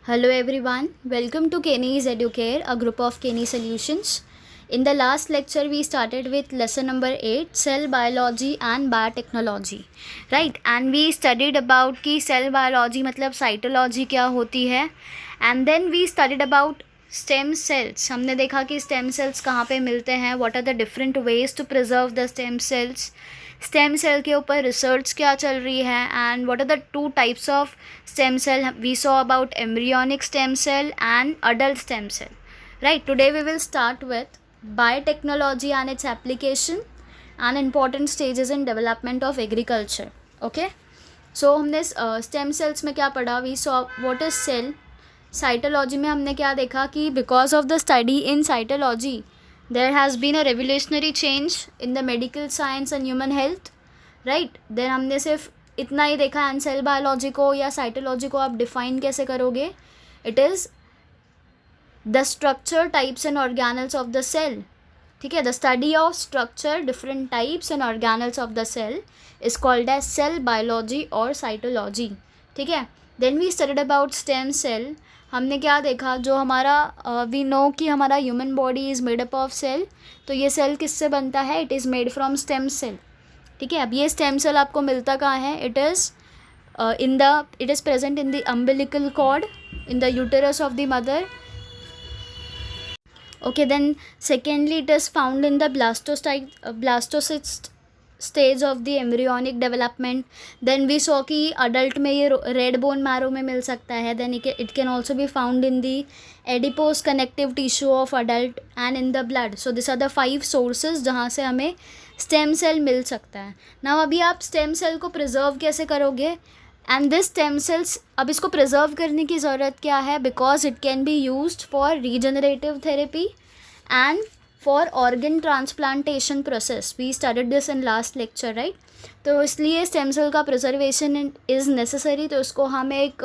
Hello everyone, welcome to Kenny's Educare, a group of Kenny Solutions. In the last lecture we started with lesson number 8, cell biology and biotechnology. Right, and we studied about कि cell biology मतलब cytology क्या होती है, and then we studied about stem cells. हमने देखा कि stem cells कहाँ पे मिलते हैं, what are the different ways to preserve the stem cells. Stem cell के ऊपर रिसर्च क्या चल रही है and what are the two types of stem cell we saw about embryonic stem cell and adult stem cell. Right, today we will start with biotechnology and its application and important stages in development of agriculture. Okay, so हमने stem cells में क्या पढ़ा, we saw what is cell. Cytology में हमने क्या देखा कि because of the study in cytology there has been a revolutionary change in the medical science and human health. right, then हमने सिर्फ इतना ही देखा. एंड सेल बायोलॉजी को या साइटोलॉजी को आप डिफाइन कैसे करोगे? It is the structure, types and organelles of the cell. ठीक है, the study of structure, different types and organelles of the cell is called as cell biology और cytology. ठीक है, then we studied about stem cell. हमने क्या देखा, जो हमारा वी नो कि हमारा human body is made up of cell. तो ये सेल किससे बनता है? It is made from stem cell. ठीक है, अब ये स्टेम सेल आपको मिलता कहाँ है? It is present in the umbilical cord in the uterus of the mother. Okay, then secondly it is found in the blastocyst stage of the embryonic development. Then we saw कि adult में ये red bone marrow में मिल सकता है. Then it can also be found in the adipose connective tissue of adult and in the blood. So this are the 5 sources जहाँ से हमें स्टेम सेल मिल सकता है. नाउ अभी आप स्टेम सेल को प्रिजर्व कैसे करोगे? एंड दिस स्टेम सेल्स, अब इसको प्रिजर्व करने की ज़रूरत क्या है? Because it can be used for regenerative therapy and for organ transplantation process. We studied this in last lecture, right. तो इसलिए स्टेम सेल का प्रिजर्वेशन इज़ नेसेसरी. तो इसको हम एक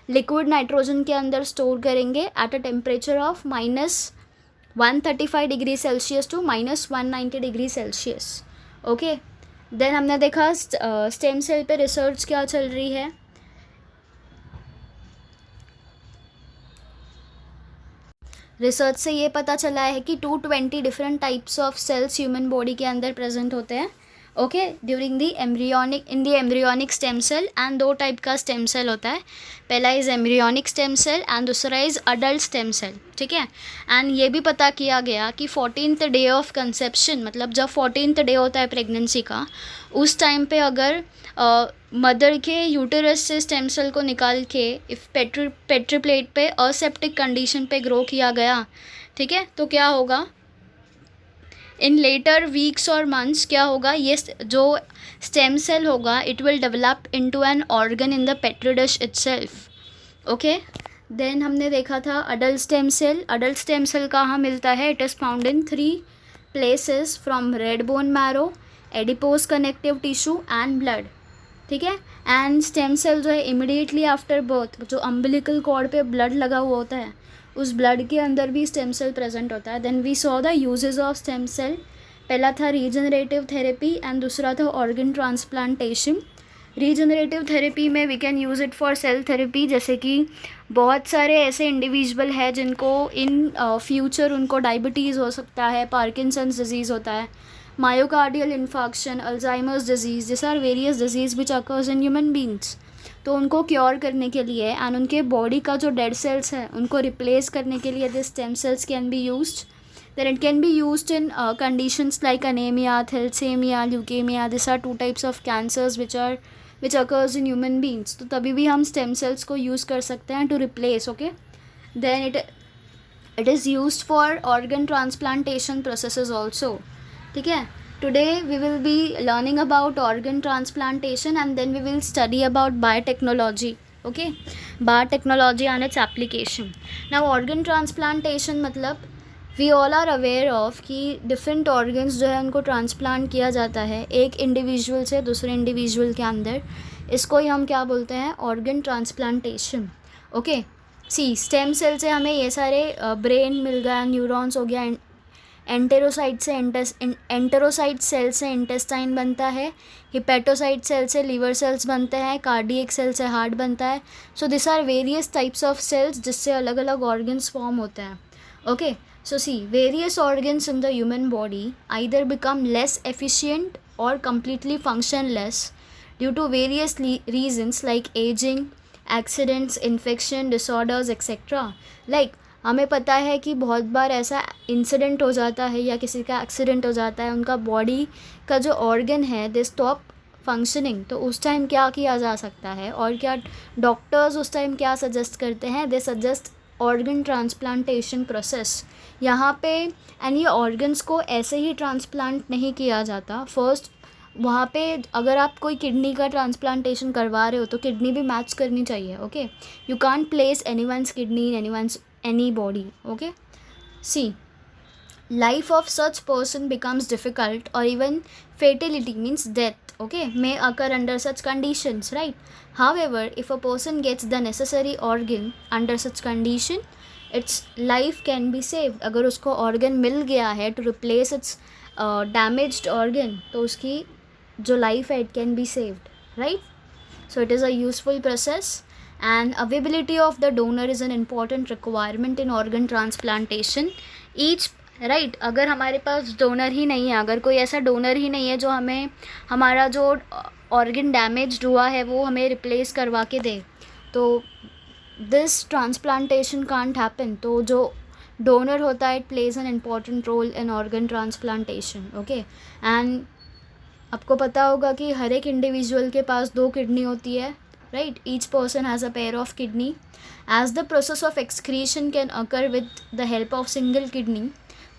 लिक्विड नाइट्रोजन के अंदर स्टोर करेंगे at a temperature of -135 degree Celsius to -190 degree Celsius. Okay, then हमने देखा स्टेम सेल पे रिसर्च क्या चल रही है. रिसर्च से ये पता चला है कि 220 different types of cells human body के अंदर प्रेजेंट होते हैं. Okay, during the embryonic stem cell. And 2 type का स्टेम सेल होता है. पहला is embryonic stem cell and दूसरा इज़ अडल्ट स्टेम सेल. ठीक है, एंड ये भी पता किया गया कि 14th डे ऑफ कंसेप्शन, मतलब जब 14th डे होता है प्रेगनेंसी का, उस टाइम पे अगर मदर के यूटेरस से स्टेम सेल को निकाल के इफ़ पेट्री प्लेट पे असेप्टिक कंडीशन पे ग्रो किया गया, ठीक है, तो क्या होगा? इन लेटर वीक्स और मंथ्स क्या होगा? ये जो स्टेम सेल होगा it will develop into an organ in the petri dish itself. Okay, then हमने देखा था adult stem cell. Adult stem cell कहाँ मिलता है? It is found in 3 places from red bone marrow, adipose connective tissue and blood. ठीक है, and stem cell जो है इमिडिएटली आफ्टर बर्थ, जो अम्बिलिकल कॉर्ड पे ब्लड लगा हुआ होता है, उस ब्लड के अंदर भी स्टेम सेल प्रेजेंट होता है. Then we saw the uses of stem cell. पहला था रीजनरेटिव थेरेपी एंड दूसरा था ऑर्गन ट्रांसप्लांटेशन. रीजनरेटिव थेरेपी में we can use it for cell therapy. जैसे कि बहुत सारे ऐसे इंडिविजुअल हैं जिनको इन फ्यूचर उनको डायबिटीज़ हो सकता है, पार्किंसंस डिजीज़ होता है, myocardial infarction, Alzheimer's disease. This are various disease which occurs in human beings. तो उनको क्योर करने के लिए एंड उनके बॉडी का जो डेड सेल्स है उनको रिप्लेस करने के लिए this stem cells can be used. Then it can be used in conditions like anaemia, thalassaemia, leukaemia. This are 2 types of cancers which occurs in human beings. तो तभी भी हम स्टेम सेल्स को यूज़ कर सकते हैं to replace. Okay, then it is used for organ transplantation processes also. ठीक है, today we will be learning about organ transplantation and then we will study about biotechnology. Okay, biotechnology and its application. Now organ transplantation मतलब we all are aware of कि different organs जो है उनको transplant किया जाता है एक individual से दूसरे individual के अंदर. इसको ही हम क्या बोलते हैं? organ transplantation. Okay, see stem cell से हमें ये सारे brain मिल गया, neurons हो गया, एंटेरोसाइट सेल से इंटेस्टाइन बनता है, हिपेटोसाइट सेल से लीवर सेल्स बनते हैं, कार्डियक सेल से हार्ट बनता है. So this are various types of cells जिससे अलग अलग ऑर्गन्स फॉर्म होते हैं. Okay, so see various organs in the human body either become less efficient और completely functionless due to various reasons like aging, accidents, infection, disorders, etc. Like हमें पता है कि बहुत बार ऐसा इंसिडेंट हो जाता है या किसी का एक्सीडेंट हो जाता है, उनका बॉडी का जो ऑर्गन है दे स्टॉप फंक्शनिंग. तो उस टाइम क्या किया जा सकता है और क्या डॉक्टर्स उस टाइम क्या सजेस्ट करते हैं? दे सजेस्ट ऑर्गन ट्रांसप्लांटेशन प्रोसेस. यहाँ पे एंड ये ऑर्गन्स को ऐसे ही ट्रांसप्लांट नहीं किया जाता. फर्स्ट वहाँ पे अगर आप कोई किडनी का ट्रांसप्लांटेशन करवा रहे हो तो किडनी भी मैच करनी चाहिए. Okay, you can't place anyone's kidney in anyone's any body. Okay, see life of such person becomes difficult or even fatality means death, okay, may occur under such conditions, right? However, if a person gets the necessary organ under such condition, its life can be saved. अगर उसको organ मिल गया है to replace its damaged organ, तो उसकी जो life है it can be saved, right? So it is a useful process and availability of the donor is an important requirement in organ transplantation. Each right अगर हमारे पास donor ही नहीं है, अगर कोई ऐसा डोनर ही नहीं है जो हमें हमारा जो ऑर्गन डैमेज्ड हुआ है वो हमें रिप्लेस करवा के दे, तो दिस ट्रांसप्लांटेशन कांट हैपन. तो जो डोनर होता है it plays an important role in organ transplantation. Okay, and आपको पता होगा कि हर एक इंडिविजुअल के पास 2 किडनी होती है, right? Each person has a pair of kidney. As the process of excretion can occur with the help of single kidney,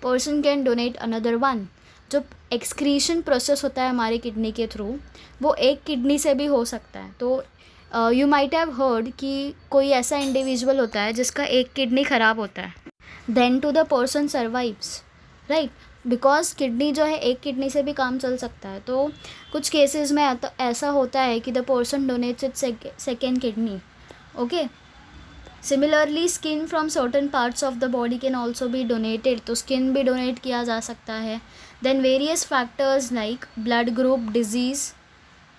person can donate another one. जो excretion process होता है हमारी किडनी के through वो एक kidney से भी हो सकता है. तो यू माइट हैव हर्ड कि कोई ऐसा इंडिविजुअल होता है जिसका एक किडनी ख़राब होता है, then too the person survives, right? Because kidney जो है एक किडनी से भी काम चल सकता है. तो कुछ केसेस में ऐसा होता है कि the person donates its second kidney. Okay, similarly skin from certain parts of the body can also be donated. तो स्किन भी डोनेट किया जा सकता है. Then various factors like blood group, disease,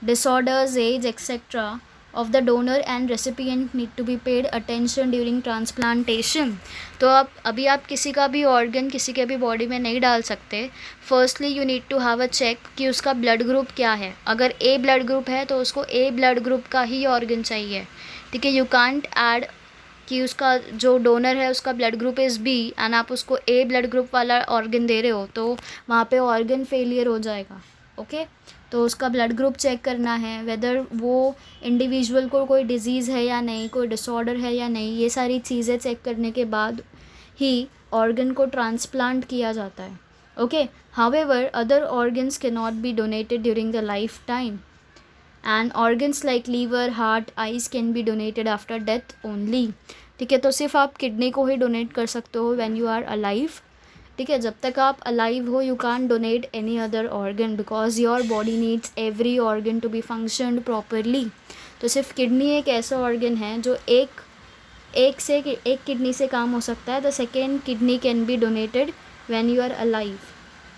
disorders, age etcetera of the donor and recipient need to be paid attention during transplantation. तो अभी आप किसी का भी ऑर्गन किसी के भी बॉडी में नहीं डाल सकते. Firstly you need to have a check कि उसका ब्लड ग्रुप क्या है. अगर ए ब्लड ग्रुप है तो उसको ए ब्लड ग्रुप का ही ऑर्गन चाहिए, ठीक है? यू कांट ऐड कि उसका जो डोनर है उसका blood group is B and आप उसको ए ब्लड ग्रुप वाला ऑर्गन दे रहे हो तो वहाँ पे ऑर्गन फेलियर हो जाएगा. ओके, तो उसका ब्लड ग्रुप चेक करना है, वेदर वो इंडिविजुअल को कोई डिज़ीज़ है या नहीं, कोई डिसऑर्डर है या नहीं. ये सारी चीज़ें चेक करने के बाद ही ऑर्गन को ट्रांसप्लांट किया जाता है. Okay, however other organs can not be donated during the life time and organs like liver, heart, eyes can be donated after death only. ठीक है, तो सिर्फ आप किडनी को ही डोनेट कर सकते हो व्हेन यू आर अलाइव. ठीक है, जब तक आप अलाइव हो you can't donate any other organ because your body needs every organ to be functioned properly. तो सिर्फ किडनी एक ऐसा ऑर्गन है जो एक किडनी से काम हो सकता है. The second kidney can be donated when you are alive.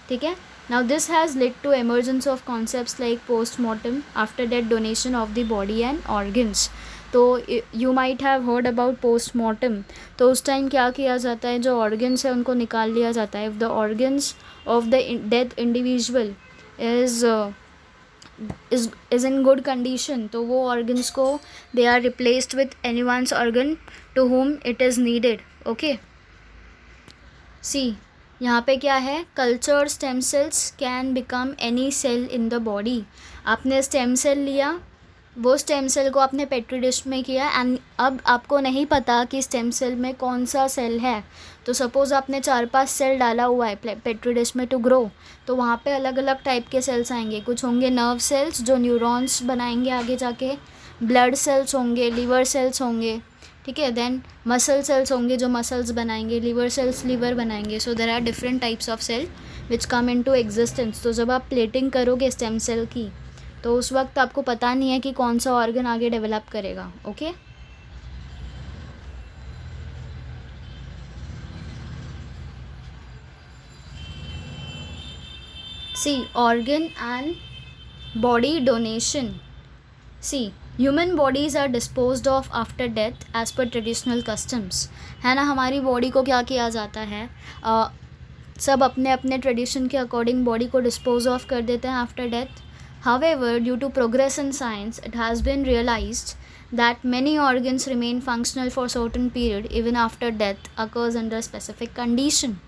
ठीक है, now this has led to emergence of concepts like postmortem, after death donation of the body and organs. तो you might have heard about postmortem. तो उस time क्या किया जाता है, जो ऑर्गन्स है उनको निकाल लिया जाता है. If the organs of the death individual is in good condition तो वो ऑर्गन्स को they are replaced with anyone's organ to whom it is needed. Okay, see यहाँ पे क्या है, culture stem cells can become any cell in the body. आपने stem cell लिया, वो स्टेम सेल को आपने पेट्री डिश में किया एंड अब आपको नहीं पता कि स्टेम सेल में कौन सा सेल है. तो सपोज़ आपने 4-5 सेल डाला हुआ है पेट्री डिश में टू ग्रो, तो वहाँ पे अलग अलग टाइप के सेल्स आएंगे. कुछ होंगे नर्व सेल्स जो न्यूरॉन्स बनाएंगे आगे जाके, ब्लड सेल्स होंगे, लीवर सेल्स होंगे, ठीक है, देन मसल सेल्स होंगे जो मसल्स बनाएंगे, लीवर सेल्स लीवर बनाएंगे. So there are different types of cell which come into existence. तो जब आप प्लेटिंग करोगे स्टेम सेल की तो उस वक्त आपको पता नहीं है कि कौन सा ऑर्गन आगे डेवलप करेगा. Okay, See, organ and body donation. See, human bodies are disposed of after death as per traditional customs. है ना, हमारी बॉडी को क्या किया जाता है, सब अपने अपने ट्रेडिशन के अकॉर्डिंग बॉडी को डिस्पोज ऑफ कर देते हैं after death. However, due to progress in science, it has been realized that many organs remain functional for certain period even after death occurs under specific condition.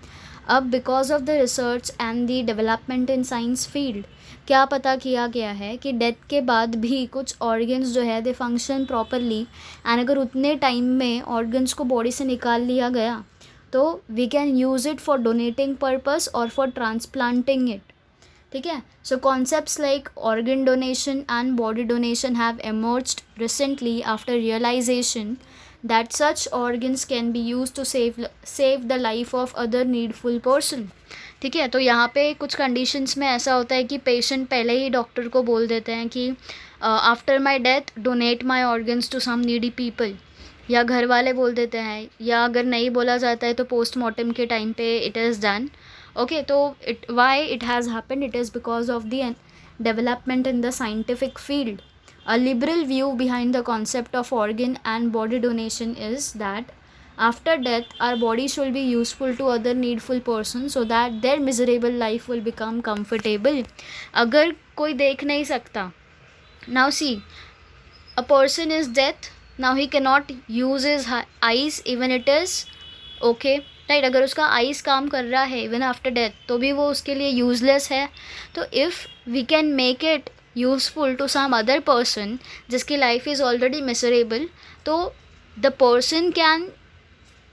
अब because of the research and the development in science field, क्या पता किया गया है कि death के बाद भी कुछ ऑर्गन्स जो है दे फंक्शन प्रॉपरली. एंड अगर उतने टाइम में ऑर्गन्स को बॉडी से निकाल लिया गया तो we can use it for donating purpose और फॉर ट्रांसप्लांटिंग इट. ठीक है. So concepts like organ donation and body donation have emerged recently after realization that such organs can be used to save the life of other needful person. ठीक है. तो यहाँ पे कुछ conditions में ऐसा होता है कि पेशेंट पहले ही डॉक्टर को बोल देते हैं कि after my death donate my organs to some needy people, या घर वाले बोल देते हैं, या अगर नहीं बोला जाता है तो पोस्टमार्टम के टाइम पे इट इज़ डन. ओके. तो why it has happened, it is because of the development in the scientific field. A liberal view behind the concept of organ and body donation is that after death our body should be useful to other needful persons so that their miserable life will become comfortable. अगर कोई देख नहीं सकता, now see, a person is dead, now he cannot use his eyes even it is okay, right. अगर उसका eyes काम कर रहा है इवन आफ्टर डेथ तो भी वो उसके लिए यूजलेस है. तो if we can make it useful to some other person जिसकी लाइफ इज़ ऑलरेडी मिसरेबल, तो the person can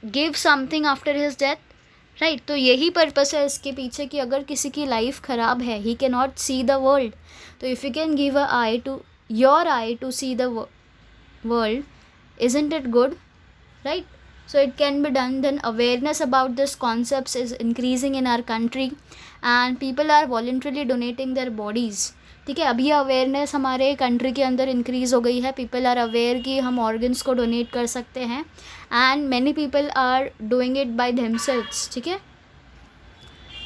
give something after his death, right. तो यही पर्पस है इसके पीछे कि अगर किसी की लाइफ ख़राब है, he can not see the world, तो if you can give a eye to your eye to see the world, isn't it good, right? So it can be done. Then awareness about this concepts is increasing in our country and people are voluntarily donating their bodies. ठीक है. अभी awareness हमारे country के अंदर increase हो गई है. People are aware कि हम ऑर्गन्स को डोनेट कर सकते हैं and many people are doing it by themselves. ठीक है.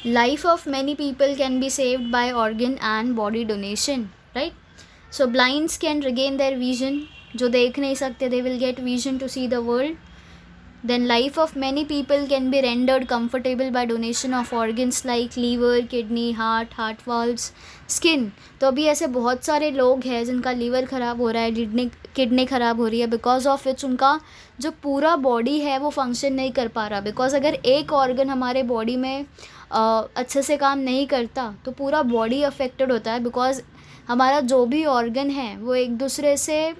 Life of many people can be saved by organ and body donation, right. So blinds can regain their vision. जो देख नहीं सकते they will get vision to see the world. Then life of many people can be rendered comfortable by donation of organs like liver, kidney, heart valves, skin. तो अभी ऐसे बहुत सारे लोग हैं जिनका लीवर ख़राब हो रहा है, किडनी ख़राब हो रही है, बिकॉज ऑफ विच उनका जो पूरा बॉडी है वो फंक्शन नहीं कर पा रहा. बिकॉज अगर एक ऑर्गन हमारे बॉडी में अच्छे से काम नहीं करता तो पूरा बॉडी अफेक्टेड होता है. बिकॉज हमारा जो भी ऑर्गन है वो एक दूसरे से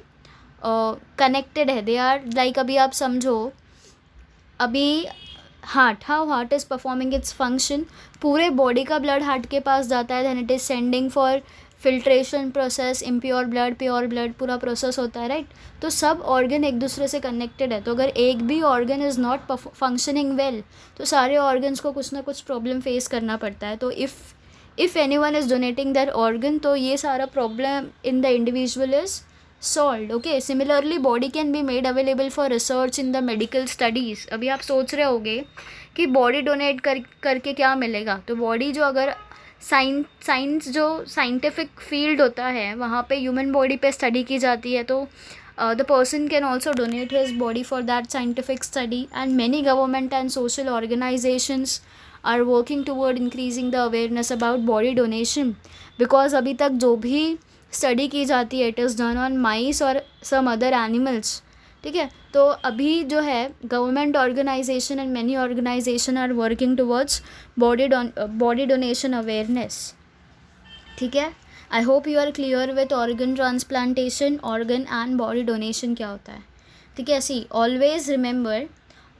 कनेक्टेड है. दे आर लाइक, अभी आप समझो, अभी how heart is performing its function, पूरे बॉडी का ब्लड हार्ट के पास जाता है, then it is sending for filtration process, impure blood, pure blood, पूरा प्रोसेस होता है, राइट. तो सब ऑर्गन एक दूसरे से कनेक्टेड है. तो अगर एक भी organ is not functioning well तो सारे ऑर्गन्स को कुछ ना कुछ प्रॉब्लम फेस करना पड़ता है. तो if any one is donating their organ तो ये सारा problem in the individual is solved. Okay. Similarly, body can be made available for research in the medical studies. अभी आप सोच रहे होंगे कि बॉडी डोनेट करके क्या मिलेगा. तो बॉडी जो अगर साइंस जो साइंटिफिक फील्ड होता है वहाँ पे ह्यूमन बॉडी पे स्टडी की जाती है, तो the person can also donate his body for that scientific study. And many government and social organizations are working toward increasing the awareness about body donation. Because अभी तक जो भी स्टडी की जाती है इट इज़ डन ऑन माइस और some other animals. ठीक है. तो अभी जो है government organisation and many organisation are working towards body donation awareness. ठीक है. I hope you are clear with organ transplantation, organ and body donation क्या होता है. ठीक है. See, always remember,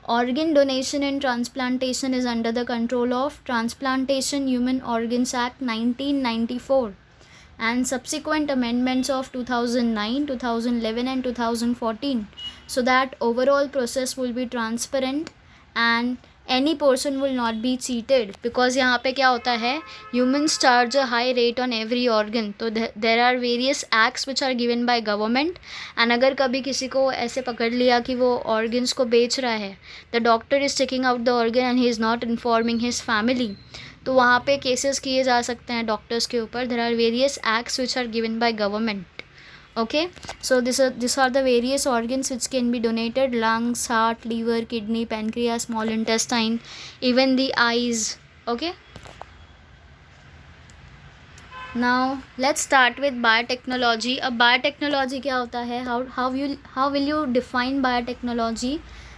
organ donation and transplantation is under the control of Transplantation Human Organs Act 1994 and subsequent amendments of 2009, 2011 and 2014, so that overall process will be transparent and any person will not be cheated. Because यहाँ पे क्या होता है, humans charge a high rate on every organ. तो there are various acts which are given by government and अगर कभी किसी को ऐसे पकड़ लिया कि वो organs को बेच रहा है, the doctor is taking out the organ and he is not informing his family, तो वहाँ पे केसेस किए जा सकते हैं डॉक्टर्स के ऊपर. There are various acts which are given by government. Okay, so these are the various organs which can be donated: lungs, heart, liver, kidney, pancreas, small intestine, even the eyes. Okay, now let's start with biotechnology. अब biotechnology क्या होता है? How will you define biotechnology?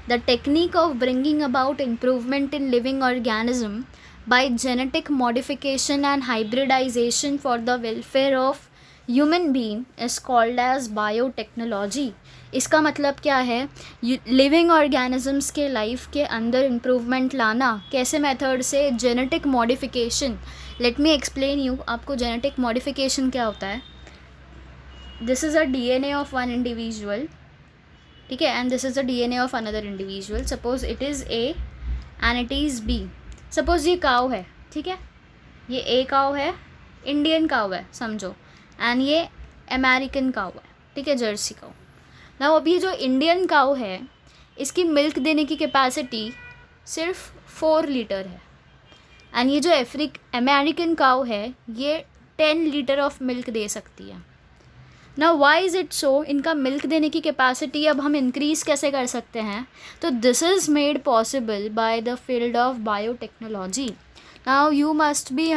The technique of bringing about improvement in living organism by genetic modification and hybridization for the welfare of human being is called as biotechnology. इसका मतलब क्या है? Living organisms के life के अंदर improvement लाना. कैसे method से? Genetic modification. Let me explain you. आपको जेनेटिक मॉडिफिकेशन क्या होता है? This is a DNA of one individual, ठीक है, and this is a DNA of another individual. Suppose it is A and it is B. Suppose ये काव है, ठीक है, ये A काव है, इंडियन काव है समझो, एंड ये अमेरिकन काव है, ठीक है, जर्सी काव. ना अब ये जो इंडियन काव है इसकी मिल्क देने की कैपेसिटी सिर्फ 4 लीटर है, एंड ये जो अमेरिकन काव है ये 10 लीटर ऑफ मिल्क दे सकती है. ना वाई इज़ इट सो? इनका मिल्क देने की कैपेसिटी अब हम इंक्रीज़ कैसे कर सकते हैं? तो this is made possible by the field of biotechnology. Now you must be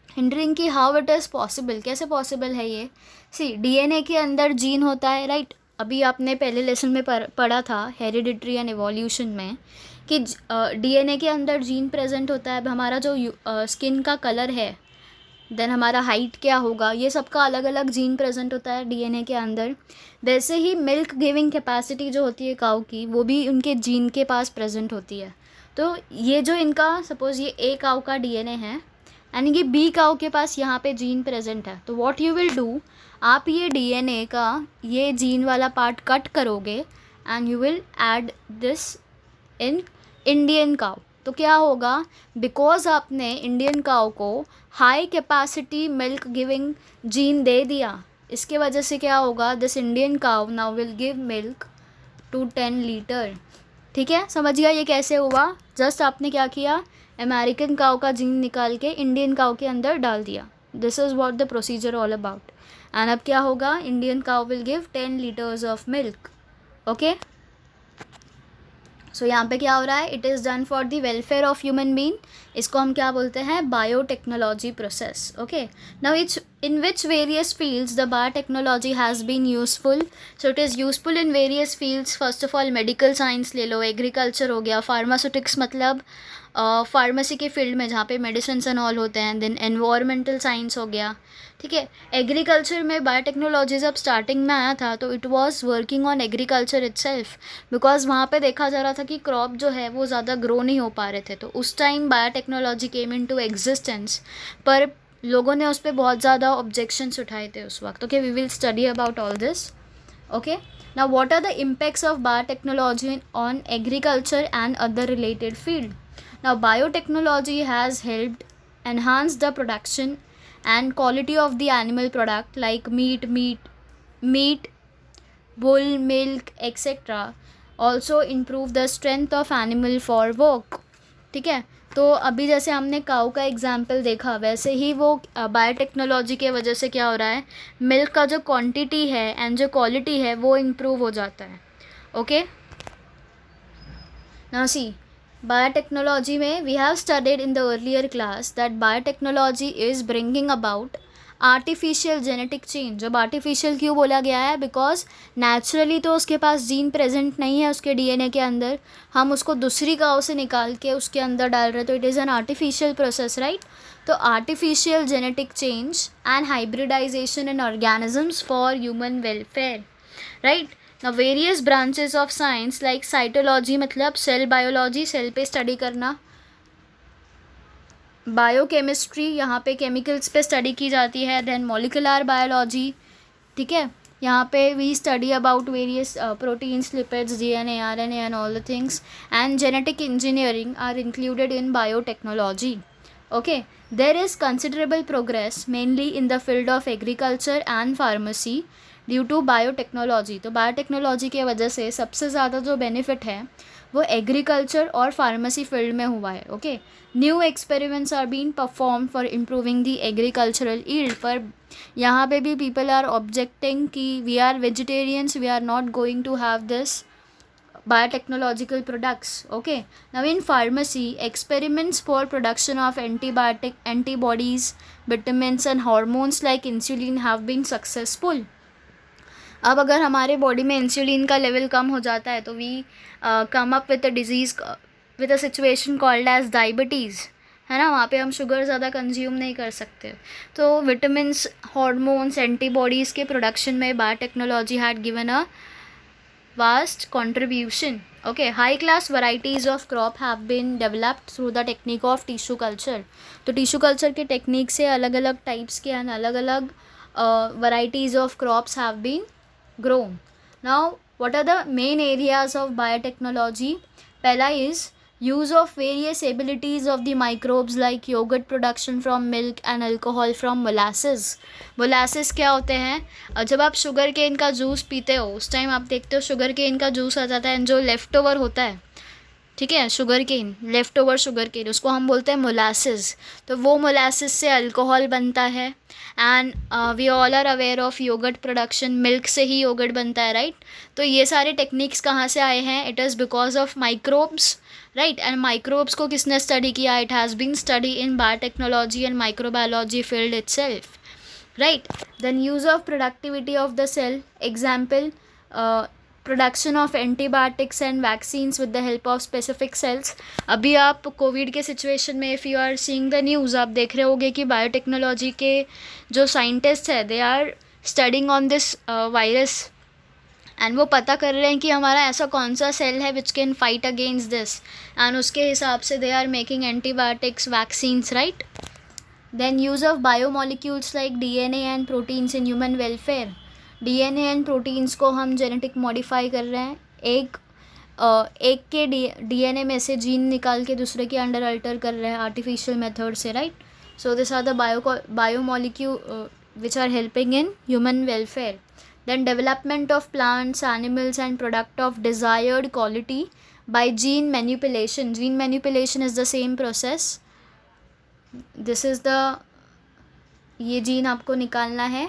hindering कि हाउ इट इज़ पॉसिबल, कैसे पॉसिबल है ये? सी, DNA के अंदर जीन होता है, राइट. अभी आपने पहले लेसन में पढ़ा था हेरिडिटरी एंड एवोल्यूशन में कि DNA के अंदर जीन प्रेजेंट होता है. अब हमारा जो स्किन का कलर है, देन हमारा हाइट क्या होगा, ये सबका अलग अलग जीन प्रेजेंट होता है DNA के अंदर. वैसे ही मिल्क गिविंग कैपेसिटी जो होती है काऊ की, वो भी उनके जीन के पास प्रेजेंट होती है. तो ये जो इनका सपोज़ ये A काऊ का DNA है एंड ये B काऊ के पास यहाँ पे जीन प्रेजेंट है. तो व्हाट यू विल डू, आप ये DNA का ये जीन वाला पार्ट कट करोगे and you will add this in Indian cow. तो क्या होगा? बिकॉज आपने इंडियन काऊ को high capacity milk giving gene दे दिया, इसके वजह से क्या होगा? This Indian cow now will give milk to 10 litre. ठीक है, समझ गया ये कैसे हुआ? जस्ट आपने क्या किया, अमेरिकन काऊ का जीन निकाल के इंडियन काऊ के अंदर डाल दिया. This is what the procedure all about. And अब क्या होगा? Indian cow will give 10 litres of milk. Okay, so यहाँ पे क्या हो रहा है? It is done for the welfare of human being. इसको हम क्या बोलते हैं? Biotechnology process. Okay, now it's in which various fields the biotechnology has been useful. So it is useful in various fields. First of all medical science ले लो, agriculture हो गया, pharmaceutics मतलब pharmacy के फील्ड में जहाँ पे मेडिसिन एंड ऑल होते हैं. देन एनवायरमेंटल साइंस हो गया, ठीक है. एग्रीकल्चर में बायोटेक्नोलॉजी जब स्टार्टिंग में आया था तो it was working on agriculture itself, because वहाँ पे देखा जा रहा था कि क्रॉप जो है वो ज़्यादा ग्रो नहीं हो पा रहे थे. तो उस time biotechnology came into existence, पर लोगों ने उस पर बहुत ज़्यादा ऑब्जेक्शंस उठाए थे उस वक्त. Okay, we will study about all this. Okay, now what are the impacts of biotechnology on agriculture and other related field? Now biotechnology has helped enhance the production and quality of the animal product like meat, wool, milk, etc. Also improve the strength of animal for work. ठीक है, तो अभी जैसे हमने काऊ का example देखा, वैसे ही वो बायोटेक्नोलॉजी के वजह से क्या हो रहा है? मिल्क का जो क्वांटिटी है एंड जो क्वालिटी है वो इम्प्रूव हो जाता है. ओके, नाउ सी, बायोटेक्नोलॉजी में we have studied in the earlier class that biotechnology is bringing about artificial genetic change. अब आर्टिफिशियल क्यों बोला गया है? बिकॉज नेचुरली तो उसके पास जीन प्रेजेंट नहीं है उसके DNA के अंदर, हम उसको दूसरी काऊ से निकाल के उसके अंदर डाल रहे हैं, तो it is an artificial process, right. तो artificial genetic change and hybridisation in organisms for human welfare, right. Now various branches of science like cytology मतलब सेल बायोलॉजी, सेल पे स्टडी करना. बायोकेमिस्ट्री, यहाँ पे केमिकल्स पे स्टडी की जाती है. देन मॉलिकुलर बायोलॉजी, ठीक है, यहाँ पे we study about various proteins, lipids, DNA, RNA and all the things. And genetic engineering are included in biotechnology. Okay, there is considerable progress mainly in the field of agriculture and pharmacy due to biotechnology. तो biotechnology के वजह से सबसे ज़्यादा जो benefit है वो agriculture और फार्मेसी फील्ड में हुआ है। Okay, new experiments are been perform for improving the agricultural yield. पर यहाँ पे भी पीपल आर ऑब्जेक्टिंग कि we are vegetarians, we are not going to have this biotechnological products. Okay, now in pharmacy, experiments for production of antibodies, vitamins and hormones like insulin have been successful. अब अगर हमारे body में insulin का level कम हो जाता है तो we come up with a disease, with a situation called as diabetes, है ना। वहाँ पे हम शुगर ज़्यादा कंज्यूम नहीं कर सकते। तो विटामिन्स, हार्मोन्स, एंटीबॉडीज़ के प्रोडक्शन में biotechnology had given a vast contribution. Okay, high class varieties of crop have been developed through the technique of tissue culture. तो टिश्यू कल्चर के टेक्निक से अलग अलग टाइप्स के एंड अलग अलग varieties of crops have been grown. Now what are the main areas of biotechnology? पहला is use of various abilities of the microbes like yogurt production from milk and alcohol from molasses. molasses क्या होते हैं? जब आप sugar cane का juice पीते हो उस टाइम आप देखते हो शुगर केन का जूस आ जाता है, जो लेफ़्ट ओवर होता है, ठीक है, sugar cane, left over sugar cane, उसको हम बोलते हैं मोलासेस। तो वो मोलासेस से अल्कोहल बनता है। And we all are aware of yogurt production, milk से ही योगर्ट बनता है, राइट। तो ये सारे टेक्निक्स कहाँ से आए हैं? It is because of microbes, right. And microbes को किसने स्टडी किया? It has been study in biotechnology and microbiology field itself, right. Then use of productivity of the cell, example production of antibiotics and vaccines with the help of specific cells. अभी आप Covid के situation में if you are seeing the news, आप देख रहे होगे कि biotechnology के जो साइंटिस्ट हैं they are studying on this virus and वो पता कर रहे हैं कि हमारा ऐसा कौन सा सेल है which can fight against this, and उसके हिसाब से they are making antibiotics, vaccines, right. Then use of biomolecules like DNA and proteins in human welfare. DNA and proteins को हम जेनेटिक मॉडिफाई कर रहे हैं, एक के DNA में से जीन निकाल के दूसरे के अंडर अल्टर कर रहे हैं आर्टिफिशियल मेथड से, right. So this are the biomolecule which are helping in human welfare. Then development of plants, animals and product of desired quality by gene manipulation. Gene manipulation is the same process. This is the, ये gene आपको निकालना है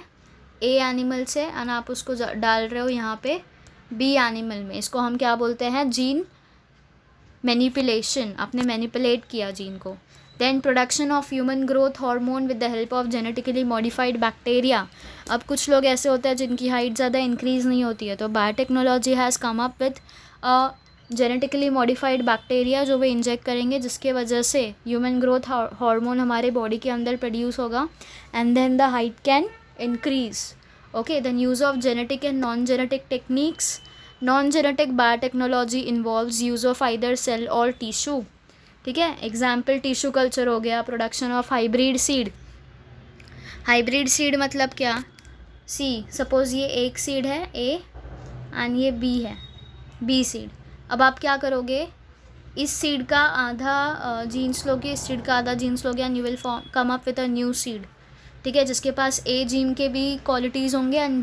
ए animal से और आप उसको डाल रहे हो यहाँ पे बी एनिमल में. इसको हम क्या बोलते हैं? Gene manipulation. आपने मैनिपुलेट किया जीन को. Then production of human growth hormone with the help of genetically modified bacteria. अब कुछ लोग ऐसे होते हैं जिनकी हाइट ज़्यादा इंक्रीज़ नहीं होती है, तो biotechnology has come up with genetically modified bacteria जो वो इंजेक्ट करेंगे, जिसके वजह से ह्यूमन ग्रोथ हार्मोन हमारे बॉडी के अंदर प्रोड्यूस होगा and then the height can increase. Okay. Then use of genetic and non genetic techniques. Non genetic biotechnology involves use of either cell or tissue. ठीक है. एग्जाम्पल टिश्यू कल्चर हो गया. Production of hybrid seed. Hybrid seed मतलब क्या? See, suppose ये एक seed है A and ये बी है, बी सीड. अब आप क्या करोगे? इस सीड का आधा जीन्स लोगे, इस सीड का आधा जीन्स लोगे and you will come up with a new seed. ठीक है, जिसके पास ए जीन के भी क्वालिटीज़ होंगे एंड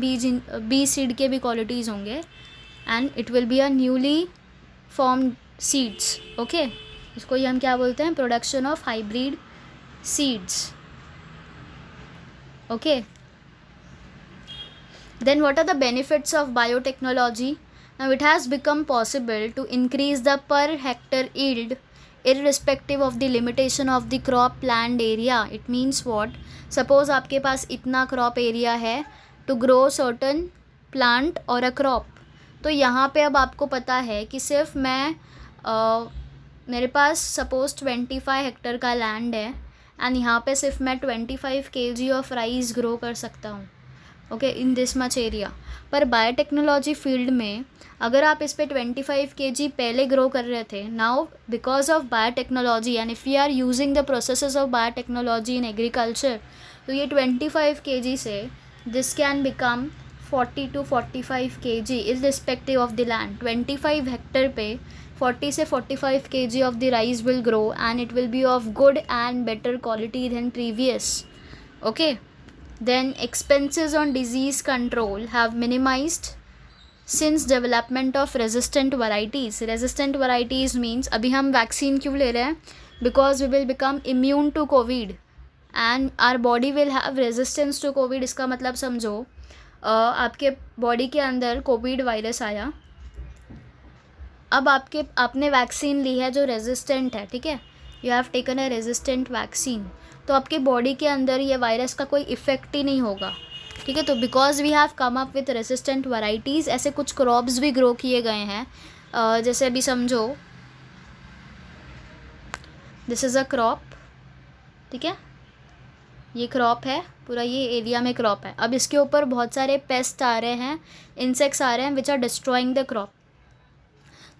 बी सीड के भी क्वालिटीज़ होंगे and it will be a newly formed seeds. Okay. इसको ही हम क्या बोलते हैं? Production of hybrid seeds. Okay. Then what are the benefits of biotechnology? Now it has become possible to increase the per hectare yield irrespective of the limitation of the crop plant area. It means what? Suppose आपके पास इतना crop area है to grow certain plant or a crop. तो यहाँ पे अब आपको पता है कि सिर्फ मैं मेरे पास सपोज 25 हेक्टर का लैंड है एंड यहाँ पे सिर्फ मैं 25 kg ऑफ राइस ग्रो कर सकता हूँ. Okay, in this much area. पर बायोटेक्नोलॉजी फील्ड में अगर आप इस पे 25 kg पहले ग्रो कर रहे थे, now because of biotechnology and if you are using the processes of biotechnology in agriculture, तो ये 25 kg से this can become 40 to 45 kg irrespective of the land. 25 hectare पे 40 से 45 kg of the rice will grow and it will be of good and better quality than previous. Okay. Then expenses on disease control have minimized since development of resistant varieties. Resistant varieties means अभी हम vaccine क्यों ले रहे हैं? Because we will become immune to COVID and our body will have resistance to COVID. इसका मतलब समझो आपके बॉडी के अंदर कोविड वायरस आया, अब आपने वैक्सीन ली है जो रेजिस्टेंट है, ठीक है, you have taken a resistant vaccine, तो आपके बॉडी के अंदर ये वायरस का कोई इफ़ेक्ट ही नहीं होगा, ठीक है. तो because we have come up with resistant varieties, ऐसे कुछ क्रॉप्स भी ग्रो किए गए हैं. जैसे अभी समझो दिस इज़ अ क्रॉप, ठीक है, ये क्रॉप है, पूरा ये एरिया में क्रॉप है. अब इसके ऊपर बहुत सारे पेस्ट आ रहे हैं, इंसेक्ट्स आ रहे हैं which are destroying the crop.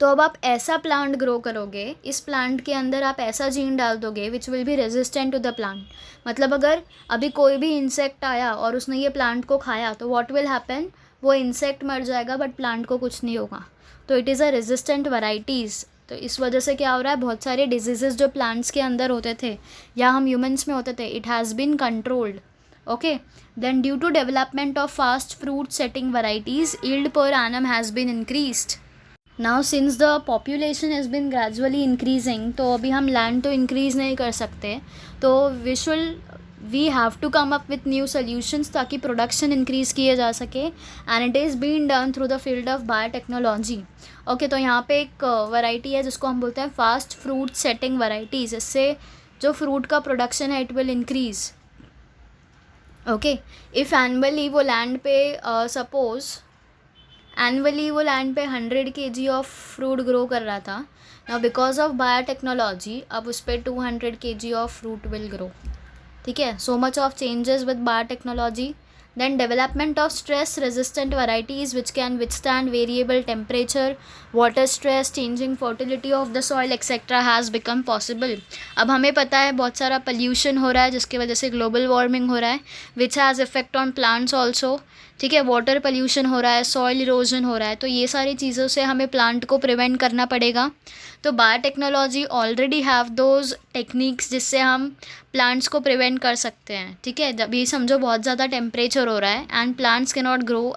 तो अब आप ऐसा प्लांट ग्रो करोगे, इस प्लांट के अंदर आप ऐसा जीन डाल दोगे which will be resistant to the plant. मतलब अगर अभी कोई भी इंसेक्ट आया और उसने ये प्लांट को खाया तो व्हाट विल हैपन, वो इंसेक्ट मर जाएगा बट प्लांट को कुछ नहीं होगा. तो it is a resistant varieties. तो इस वजह से क्या हो रहा है, बहुत सारे डिजीज़ेस जो प्लांट्स के अंदर होते थे या हम ह्यूमन्स में होते थे, it has been controlled. Okay. Then due to development of fast fruit setting varieties, yield per annum has been increased. Now since the population has been gradually increasing, तो अभी हम लैंड तो इंक्रीज़ नहीं कर सकते, तो we have to come up with new solutions ताकि production increase किए जा सके. And it is been done through the field of biotechnology. Okay. तो यहाँ पे एक वैरायटी है जिसको हम बोलते हैं फास्ट फ्रूट सेटिंग वैराइटीज़. इससे जो फ्रूट का प्रोडक्शन है it will increase. Okay. If annually वो लैंड पे सपोज़ एनुअली वो लैंड पे 100 kg ऑफ फ्रूट ग्रो कर रहा था, नाउ बिकॉज ऑफ बायोटेक्नोलॉजी अब उस पर 200 kg of fruit will grow, ठीक है. So much of changes with biotechnology. Then development of stress resistant varieties which can withstand variable temperature, water stress, changing fertility of the soil etc. has become possible. अब हमें पता है बहुत सारा pollution हो रहा है जिसकी वजह से global warming हो रहा है which has effect on plants also, ठीक है. वाटर पोल्यूशन हो रहा है, सॉइल इरोजन हो रहा है, तो ये सारी चीज़ों से हमें प्लांट को प्रिवेंट करना पड़ेगा. तो biotechnology already have those techniques जिससे हम प्लांट्स को प्रिवेंट कर सकते हैं, ठीक है. जब ये समझो बहुत ज़्यादा टेम्परेचर हो रहा है and plants can not grow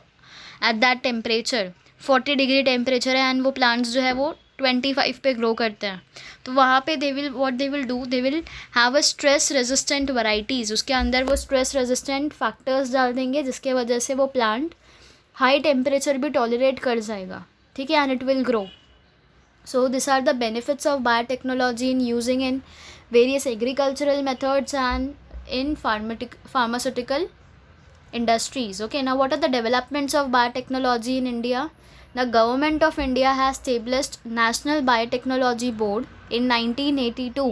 at that temperature, 40 degree temperature है एंड वो प्लांट्स जो है वो 25 पे ग्रो करते हैं, तो वहाँ पे they will have a stress resistant varieties. उसके अंदर वो स्ट्रेस रेजिस्टेंट फैक्टर्स डाल देंगे जिसके वजह से वो प्लांट हाई टेम्परेचर भी टॉलरेट कर जाएगा, ठीक है, and it will grow. So these are the benefits of biotechnology in using in various agricultural methods and in pharmaceutical industries. Okay, now what are the developments of biotechnology in India? The government of India has established National Biotechnology Board in 1982.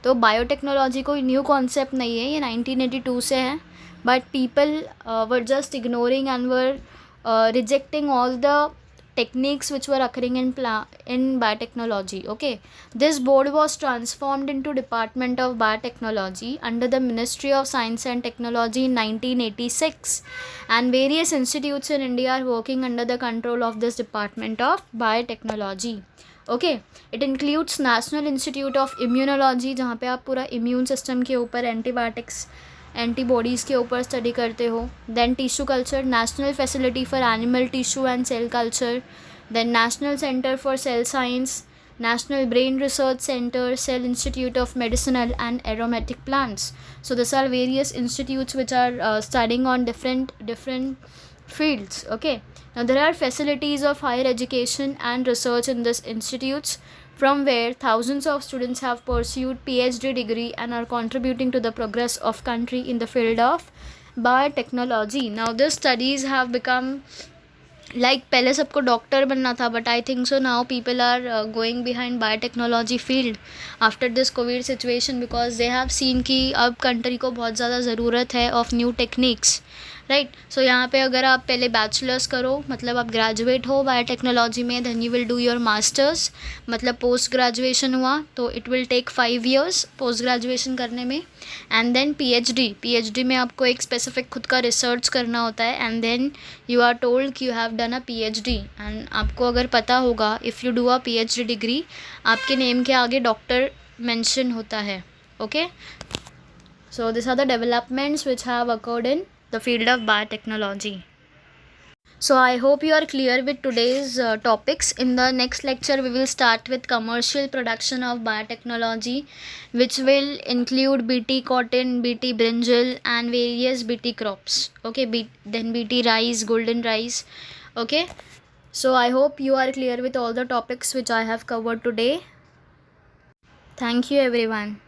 तो biotechnology कोई new concept नहीं है, ये 1982 से है, but people were just ignoring and were rejecting all the techniques which were occurring in biotechnology. Okay, this board was transformed into Department of Biotechnology under the Ministry of Science and Technology in 1986, and various institutes in India are working under the control of this Department of Biotechnology. Okay, it includes National Institute of Immunology जहाँ पे आप पूरा immune system के ऊपर antibiotics antibodies के ऊपर study करते हो. Then tissue culture, national facility for animal tissue and cell culture. Then national centre for cell science, national brain research centre, cell institute of medicinal and aromatic plants. So this are various institutes which are studying on different fields. Okay, now there are facilities of higher education and research in these institutes, from where thousands of students have pursued PhD degree and are contributing to the progress of country in the field of biotechnology. Now these studies have become like पहले सबको doctor बनना था, but I think so now people are going behind biotechnology field after this covid situation, because they have seen कि अब country को बहुत ज़्यादा ज़रूरत है of new techniques, right. So यहाँ पे अगर आप पहले बैचलर्स करो, मतलब आप ग्रेजुएट हो बायोटेक्नोलॉजी में, then you will do your masters, मतलब पोस्ट ग्रेजुएशन हुआ तो it will take 5 years post graduation करने में, एंड देन पीएचडी में आपको एक स्पेसिफिक खुद का रिसर्च करना होता है, and then you are told कि you have done a PhD. And आपको अगर पता होगा, if you do a PhD degree, आपके नेम के आगे डॉक्टर मेंशन होता है. Okay, so these are the developments which have occurred in the field of biotechnology. So I hope you are clear with today's topics. In the next lecture, we will start with commercial production of biotechnology, which will include BT cotton, BT brinjal, and various BT crops. Okay, then BT rice, golden rice. Okay, so I hope you are clear with all the topics which I have covered today. Thank you, everyone.